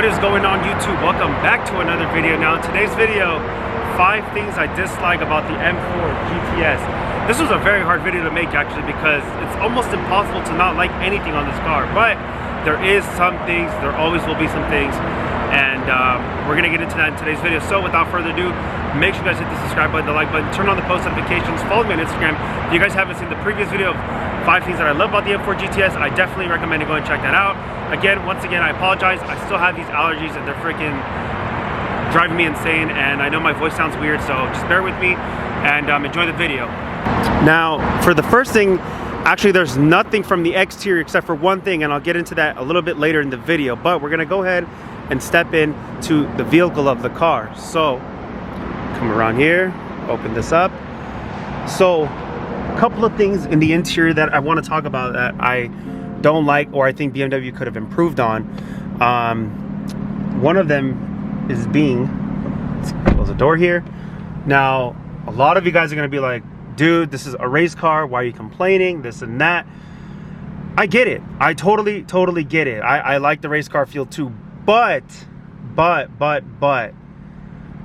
What is going on, YouTube? Welcome back to another video. Now in today's video, 5 things I dislike about the M4 GTS. This was a very hard video to make actually, because it's almost impossible to not like anything on this car, but there is some things, there always will be some things, and we're gonna get into that in today's video. So without further ado, make sure you guys hit the subscribe button, the like button, turn on the post notifications, follow me on Instagram. If you guys haven't seen the previous video of 5 things that I love about the M4 GTS, I definitely recommend to go and check that out. Again, once again, I apologize. I still have these allergies and they're freaking driving me insane, and I know my voice sounds weird, so just bear with me and enjoy the video. Now, for the first thing, actually there's nothing from the exterior except for one thing, and I'll get into that a little bit later in the video, but we're gonna go ahead and step into the vehicle of the car. So, come around here, open this up. So, a couple of things in the interior that I want to talk about that I don't like, or I think BMW could have improved on. One of them is let's close the door here. Now, a lot of you guys are going to be like, dude, this is a race car, why are you complaining, this and that. I get it. I totally get it. I like the race car feel too, but I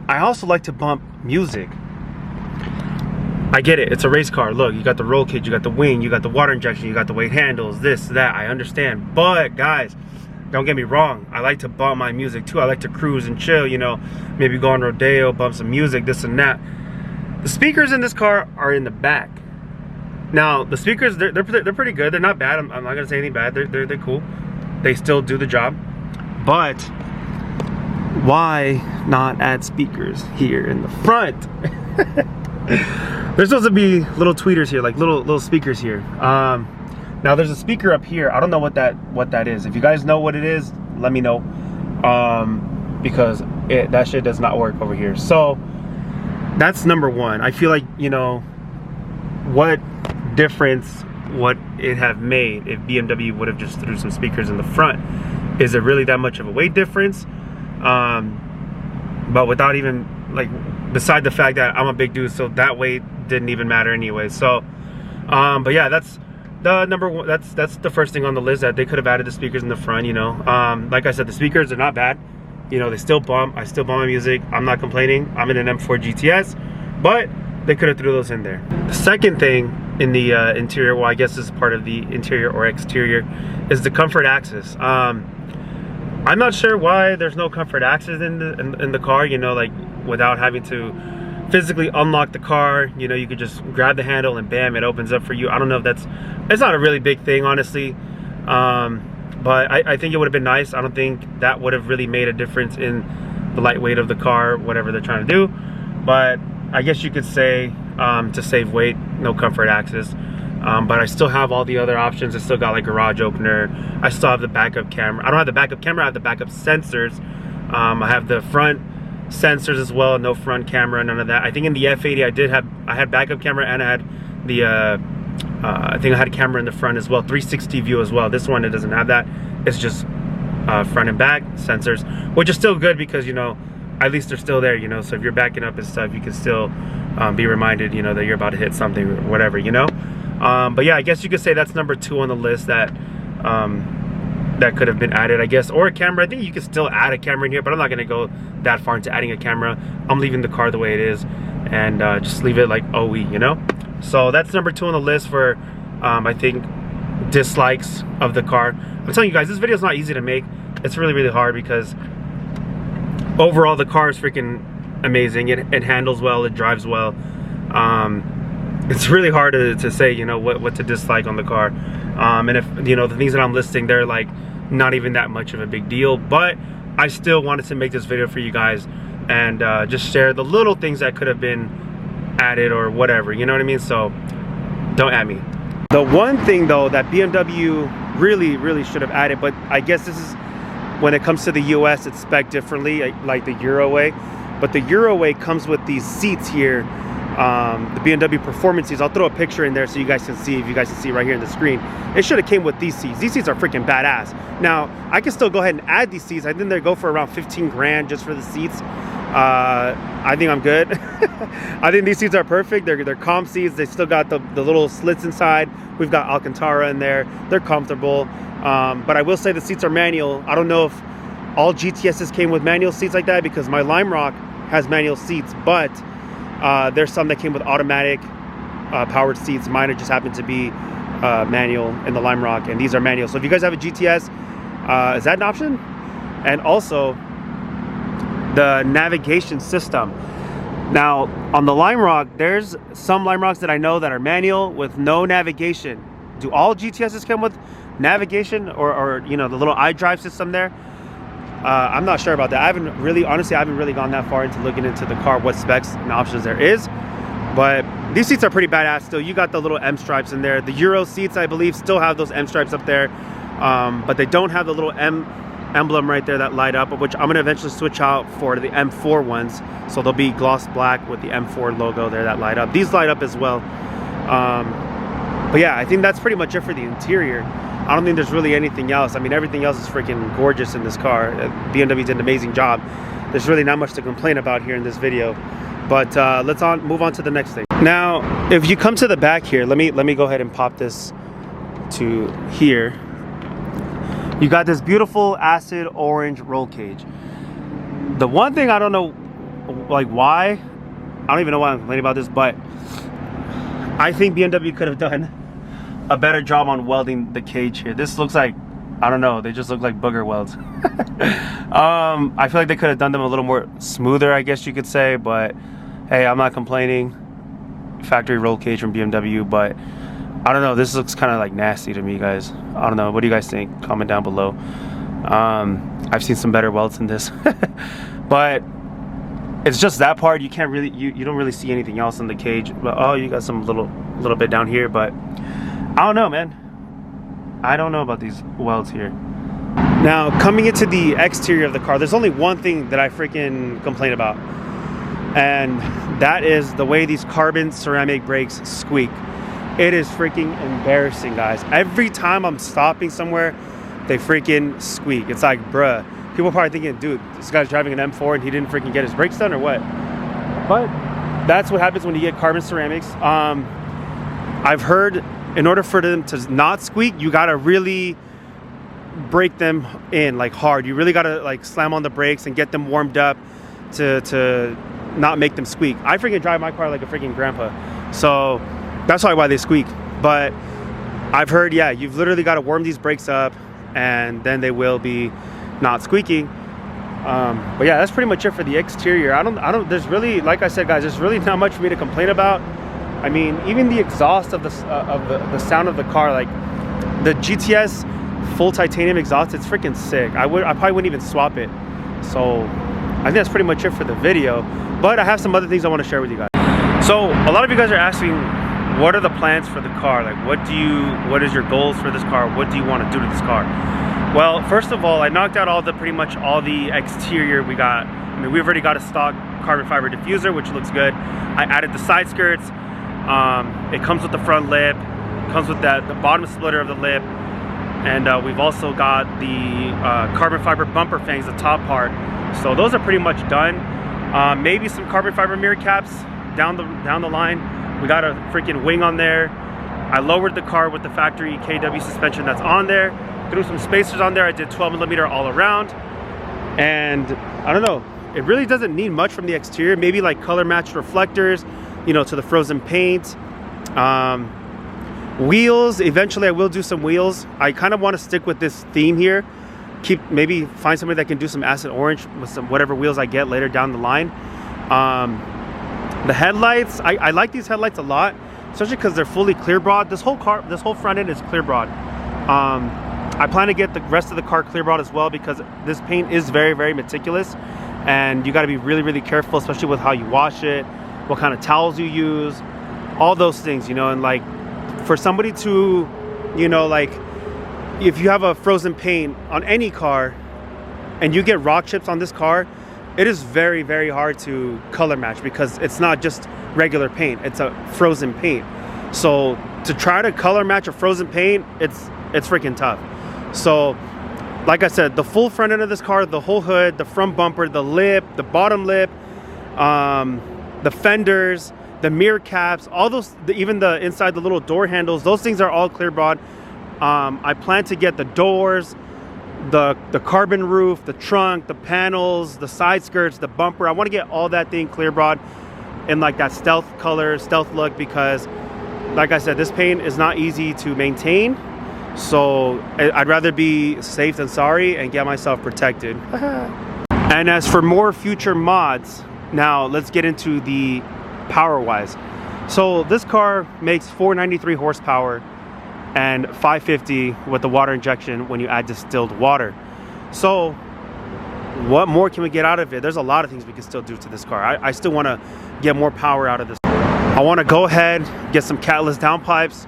also like to bump music. I get it, it's a race car. Look, you got the roll kit, you got the wing, you got the water injection, you got the weight handles, this, that, I understand. But guys, don't get me wrong, I like to bump my music too. I like to cruise and chill, you know, maybe go on rodeo, bump some music, this and that. The speakers in this car are in the back. Now, the speakers, they're pretty good. They're not bad. I'm not gonna say anything bad. They're cool. They still do the job. But why not add speakers here in the front? There's supposed to be little tweeters here, like little speakers here. Now there's a speaker up here. I don't know what that is. If you guys know what it is, let me know. Because that shit does not work over here. So that's number one. I feel like, you know, what difference would it have made if BMW would have just threw some speakers in the front? Is it really that much of a weight difference? But without even, like, beside the fact that I'm a big dude, so that weight didn't even matter anyway. So but yeah, that's the number one. That's the first thing on the list, that they could have added the speakers in the front, you know. Like I said, the speakers are not bad, you know. They still bump. I still bump my music. I'm not complaining. I'm in an M4 GTS, but they could have threw those in there. The second thing in the interior, well, I guess this is part of the interior or exterior, is the comfort access. I'm not sure why there's no comfort access in the car, you know, like without having to physically unlock the car. You know, you could just grab the handle and bam, it opens up for you. I don't know if it's not a really big thing, honestly, but I think it would have been nice. I don't think that would have really made a difference in the lightweight of the car, whatever they're trying to do. But I guess you could say, to save weight, no comfort access. But I still have all the other options. I still got like garage opener. I still have the backup camera. I don't have the backup camera, I have the backup sensors. I have the front sensors as well, no front camera, none of that. I think in the F80 I had backup camera, and I had the I think I had a camera in the front as well, 360 view as well. This one, it doesn't have that. It's just front and back sensors, which is still good because, you know, at least they're still there, you know. So if you're backing up and stuff, you can still be reminded, you know, that you're about to hit something or whatever, you know. But yeah, I guess you could say that's number 2 on the list that that could have been added, I guess. Or a camera. I think you could still add a camera in here, but I'm not going to go that far into adding a camera. I'm leaving the car the way it is, and just leave it like OE, you know. So that's number 2 on the list for I think dislikes of the car. I'm telling you guys, this video is not easy to make. It's really hard, because overall the car is freaking amazing. It handles well, it drives well. It's really hard to say, you know, what to dislike on the car. And if, you know, the things that I'm listing, they're like not even that much of a big deal, but I still wanted to make this video for you guys and just share the little things that could have been added or whatever, you know what I mean? So don't at me. The one thing though that BMW really should have added, but I guess this is when it comes to the US, it's spec'd differently, like the Euroway. But the Euroway comes with these seats here, the BMW Performance seats. I'll throw a picture in there so you guys can see, if you guys can see right here in the screen. It should have came with these seats. These seats are freaking badass. Now, I can still go ahead and add these seats. I think they go for around 15 grand just for the seats. I think I'm good. I think these seats are perfect. They're calm seats. They still got the little slits inside. We've got Alcantara in there. They're comfortable. But I will say the seats are manual. I don't know if all GTSs came with manual seats like that, because my Lime Rock has manual seats, but there's some that came with automatic powered seats. Mine just happened to be manual in the Lime Rock, and these are manual. So if you guys have a GTS, is that an option? And also the navigation system. Now on the Lime Rock, there's some Lime Rocks that I know that are manual with no navigation. Do all GTSs come with navigation, or you know, the little iDrive system there? I'm not sure about that. Honestly, I haven't really gone that far into looking into the car, what specs and options there is. But these seats are pretty badass still. You got the little M stripes in there. The Euro seats, I believe, still have those M stripes up there, but they don't have the little M emblem right there that light up, which I'm gonna eventually switch out for the M4 ones. So they'll be gloss black with the M4 logo there that light up. These light up as well. But yeah, I think that's pretty much it for the interior. I don't think there's really anything else. I mean, everything else is freaking gorgeous in this car. BMW did an amazing job. There's really not much to complain about here in this video. But let's move on to the next thing. Now, if you come to the back here, let me go ahead and pop this to here. You got this beautiful acid orange roll cage. The one thing I don't know, like, why, I don't even know why I'm complaining about this, but I think BMW could have done a better job on welding the cage here. This looks like, I don't know, they just look like booger welds. I feel like they could have done them a little more smoother, I guess you could say, but hey, I'm not complaining. Factory roll cage from BMW, but I don't know, this looks kind of like nasty to me, guys. I don't know, what do you guys think? Comment down below. I've seen some better welds than this. But it's just that part. You can't really, you don't really see anything else in the cage. But oh, you got some little bit down here, but I don't know, man. I don't know about these welds here. Now, coming into the exterior of the car, there's only one thing that I freaking complain about, and that is the way these carbon ceramic brakes squeak. It is freaking embarrassing, guys. Every time I'm stopping somewhere, they freaking squeak. It's like, bruh. People are probably thinking, dude, this guy's driving an M4 and he didn't freaking get his brakes done or what? But that's what happens when you get carbon ceramics. I've heard in order for them to not squeak, you gotta really break them in like hard. You really gotta like slam on the brakes and get them warmed up to not make them squeak. I freaking drive my car like a freaking grandpa, so that's probably why they squeak. But I've heard, yeah, you've literally got to warm these brakes up and then they will be not squeaking. But yeah, that's pretty much it for the exterior. I don't there's really, like I said, guys, there's really not much for me to complain about. I mean, even the exhaust of the sound of the car, like the GTS full titanium exhaust, it's freaking sick. I probably wouldn't even swap it. So I think that's pretty much it for the video, but I have some other things I want to share with you guys. So a lot of you guys are asking, what are the plans for the car? Like, what is your goals for this car? What do you want to do to this car? Well, first of all, I knocked out pretty much all the exterior we got. I mean, we've already got a stock carbon fiber diffuser, which looks good. I added the side skirts. It comes with the front lip, comes with the bottom splitter of the lip, and we've also got the carbon fiber bumper fangs, the top part. So those are pretty much done. Maybe some carbon fiber mirror caps down the line. We got a freaking wing on there. I lowered the car with the factory KW suspension that's on there. Threw some spacers on there. I did 12mm all around, and I don't know, it really doesn't need much from the exterior. Maybe like color matched reflectors, you know, to the frozen paint. Wheels, eventually I will do some wheels. I kind of want to stick with this theme here. Maybe find somebody that can do some acid orange with some whatever wheels I get later down the line. The headlights, I like these headlights a lot, especially because they're fully clear broad. This whole front end is clear broad. I plan to get the rest of the car clear broad as well, because this paint is very, very meticulous, and you got to be really, really careful, especially with how you wash it, what kind of towels you use, all those things, you know. And like, for somebody to, you know, like, if you have a frozen paint on any car and you get rock chips on this car, it is very, very hard to color match, because it's not just regular paint, it's a frozen paint. So to try to color match a frozen paint, it's freaking tough. So like I said, the full front end of this car, the whole hood, the front bumper, the lip, the bottom lip, the fenders, the mirror caps, all those, even the inside, the little door handles, those things are all clear broad. I plan to get the doors, the carbon roof, the trunk, the panels, the side skirts, the bumper. I want to get all that thing clear brought in like that stealth color, stealth look, because like I said, this paint is not easy to maintain. So I'd rather be safe than sorry and get myself protected. And as for more future mods, now let's get into the power wise. So this car makes 493 horsepower and 550 with the water injection when you add distilled water. So what more can we get out of it? There's a lot of things we can still do to this car. I still want to get more power out of this. I want to go ahead, get some catless downpipes,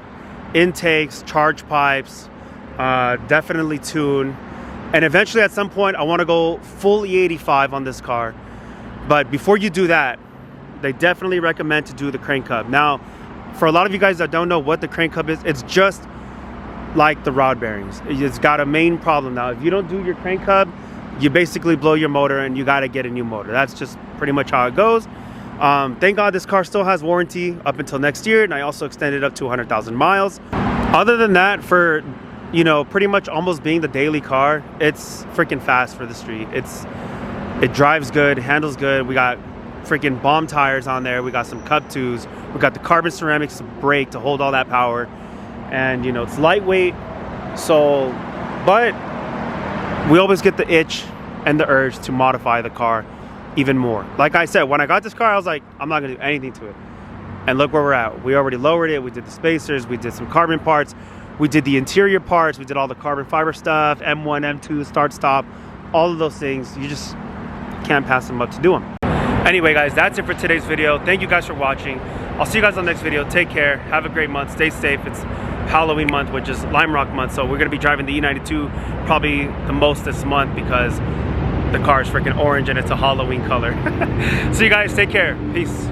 intakes, charge pipes, definitely tune, and eventually at some point I want to go full E85 on this car. But before you do that, they definitely recommend to do the crank hub. Now, for a lot of you guys that don't know what the crank hub is, it's just like the rod bearings. It's got a main problem. Now, if you don't do your crank hub, you basically blow your motor and you got to get a new motor. That's just pretty much how it goes. Thank God this car still has warranty up until next year, and I also extended up to 100,000 miles. Other than that, for, you know, pretty much almost being the daily car, it's freaking fast for the street. It drives good, handles good. We got freaking bomb tires on there. We got some Cup 2s. We got the carbon ceramics brake to hold all that power. And, you know, it's lightweight. So, but we always get the itch and the urge to modify the car even more. Like I said, when I got this car, I was like, I'm not gonna do anything to it. And look where we're at. We already lowered it. We did the spacers. We did some carbon parts. We did the interior parts. We did all the carbon fiber stuff, M1, M2, start, stop, all of those things. You just can't pass them up to do them. Anyway, guys, that's it for today's video. Thank you guys for watching. I'll see you guys on the next video. Take care. Have a great month. Stay safe. It's Halloween month, which is Lime Rock month. So we're going to be driving the E92 probably the most this month because the car is freaking orange and it's a Halloween color. See you guys. Take care. Peace.